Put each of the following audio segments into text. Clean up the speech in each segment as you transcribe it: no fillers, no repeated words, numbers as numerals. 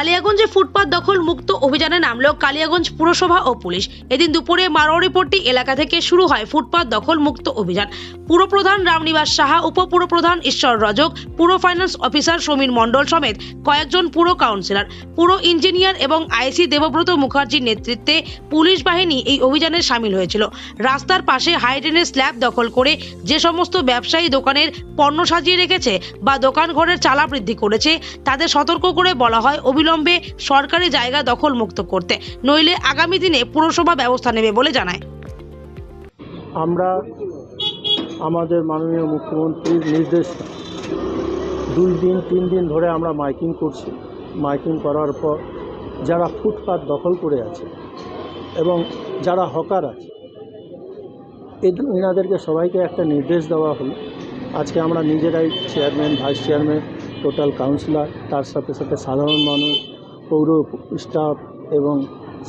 কালিয়াগঞ্জে ফুটপাত দখল মুক্ত অভিযানে নামল কালিয়াগঞ্জ পুরসভা ও পুলিশ। এদিন দুপুরে মারোয়ারিপট্টি এলাকা থেকে শুরু হয় ফুটপাত দখল মুক্ত অভিযান। পুরপ্রধান রামনিবাস সাহা, উপপুরপ্রধান ঈশ্বর রজক, পুর ফাইন্যান্স অফিসার সমীর মণ্ডল সমেত কয়েকজন পুর কাউন্সিলর, পুর ইঞ্জিনিয়ার এবং আইসি দেবব্রত মুখার্জির নেতৃত্বে পুলিশ বাহিনী এই অভিযানে সামিল হয়েছিল। রাস্তার পাশে হাইড্রেনের স্ল্যাব দখল করে যে সমস্ত ব্যবসায়ী দোকানের পণ্য সাজিয়ে রেখেছে বা দোকান ঘরের চালা বৃদ্ধি করেছে তাদের সতর্ক করে বলা হয় অবিলম্বে সরকারি জায়গা দখল মুক্ত করতে, নইলে আগামী দিনে পুরসভা ব্যবস্থা নেবে বলে জানায়। আমরা আমাদের মাননীয় মুখ্যমন্ত্রীর নির্দেশ 2-3 দিন ধরে আমরা মাইকিং করছি। মাইকিং করার পর যারা ফুটপাত দখল করে আছে এবং যারা হকার আছে এনাদেরকে সবাইকে একটা নির্দেশ দেওয়া হলো। আজকে আমরা নিজেরাই chairman, vice chairman, total councillor, তার সাথে সাথে সাধারণ মানুষ, পৌর স্টাফ এবং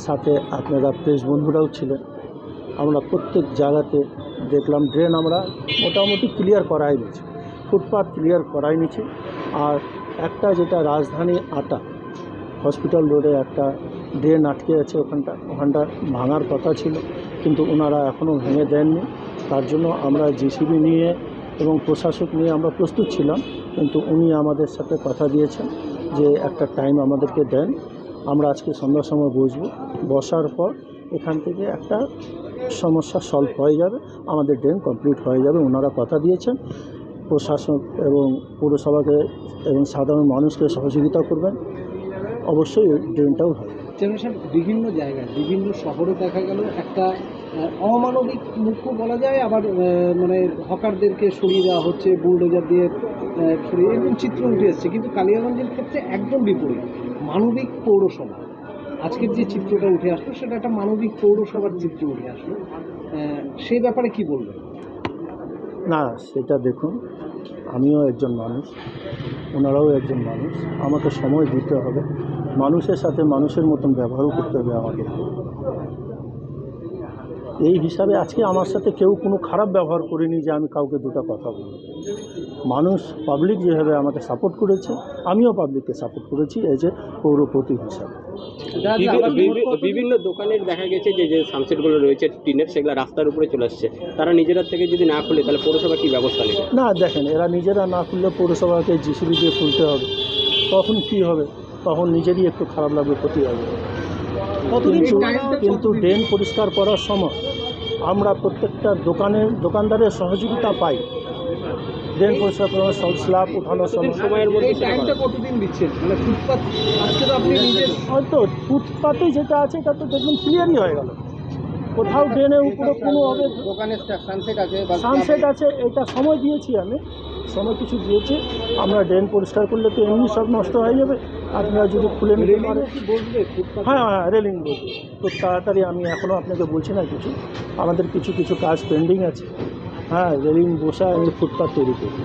সাথে আপনারা প্রেস বন্ধুরাও ছিলেন। আমরা প্রত্যেক জায়গাতে দেখলাম ড্রেন আমরা মোটামুটি ক্লিয়ার করাই নিচ্ছি, ফুটপাথ ক্লিয়ার করাই নিচ্ছি। আর একটা যেটা রাজধানী আটা হসপিটাল রোডে একটা ড্রেন আটকে আছে, ওখানটা ভাঙার কথা ছিল কিন্তু ওনারা এখনও ভেঙে দেননি। তার জন্য আমরা জিসিবি নিয়ে এবং প্রশাসক নিয়ে আমরা প্রস্তুত ছিলাম, কিন্তু উনি আমাদের সাথে কথা দিয়েছেন যে একটা টাইম আমাদেরকে দেন, আমরা আজকে সন্ধ্যার সময় বসবো, বসার পর এখান থেকে একটা সমস্যা সলভ হয়ে যাবে, আমাদের ড্রেন কমপ্লিট হয়ে যাবে। ওনারা কথা দিয়েছেন প্রশাসক এবং পৌরসভাকে এবং সাধারণ মানুষকে সহযোগিতা করবেন, অবশ্যই ড্রেনটাও হবে। বিভিন্ন জায়গায় বিভিন্ন শহরে দেখা গেল একটা অমানবিক মুখ্য বলা যায়, আবার মানে হকারদেরকে সরিয়ে দেওয়া হচ্ছে বুলডোজার দিয়ে সরিয়ে, এরকম চিত্র উঠে এসছে। কিন্তু কালিয়াগঞ্জের ক্ষেত্রে একদম বিপরীত, মানবিক পৌরসভা। আজকের যে চিত্রটা উঠে আসলো সেটা একটা মানবিক পৌরসভার চিত্র উঠে আসলো, সেই ব্যাপারে কি বলবেন? না, সেটা দেখুন, আমিও একজন মানুষ, ওনারাও একজন মানুষ, আমাকে সময় দিতে হবে, মানুষের সাথে মানুষের মতন ব্যবহারও করতে হবে আমাকে। এই হিসাবে আজকে আমার সাথে কেউ কোনো খারাপ ব্যবহার করেনি যে আমি কাউকে দুটো কথা বলি। মানুষ পাবলিক যেভাবে আমাকে সাপোর্ট করেছে, আমিও পাবলিককে সাপোর্ট করেছি এজ এ পৌরপতি হিসাবে। বিভিন্ন দোকানের দেখা গেছে যে সানসেটগুলো রয়েছে টিনের, সেগুলো রাস্তার উপরে চলে আসছে। তারা নিজেরা থেকে যদি না খুলে তাহলে পৌরসভা কী ব্যবস্থা নেবে? না, দেখেন, এরা নিজেরা না খুললে পৌরসভাকে জিসিবি দিয়ে খুলতে হবে, তখন কি হবে, তখন নিজেরই একটু খারাপ লাগবে, ক্ষতি হবে। কিন্তু ড্রেন পরিষ্কার করার সময় আমরা প্রত্যেকটা দোকানদারের সহযোগিতা পাই। ড্রেন পরিষ্কার করার স্ল্যাব উঠানোর সময়ের মধ্যে কতদিন দিচ্ছেন? মানে ফুটপাত আজকে তো আপনি নিজের হয়তো ফুটপাতে যেটা আছে এটা তো দেখবেন ক্লিয়ারই হয়ে গেল, কোথাও ড্রেনের উপরে কোনো হবে দোকানের সানসেট আছে, এটা সময় দিয়েছি, আমি সময় কিছু দিয়েছি। আমরা ড্রেন পরিষ্কার করলে তো এমনি সব নষ্ট হয়ে যাবে, আপনারা যদি খুলে নিতে পারেন। হ্যাঁ, রেলিং বসবে খুব তাড়াতাড়ি, আমি এখনও আপনাকে বলছি না কিছু, আমাদের কিছু কাজ পেন্ডিং আছে। হ্যাঁ, রেলিং বসা আমি ফুটপাথ তৈরি করব।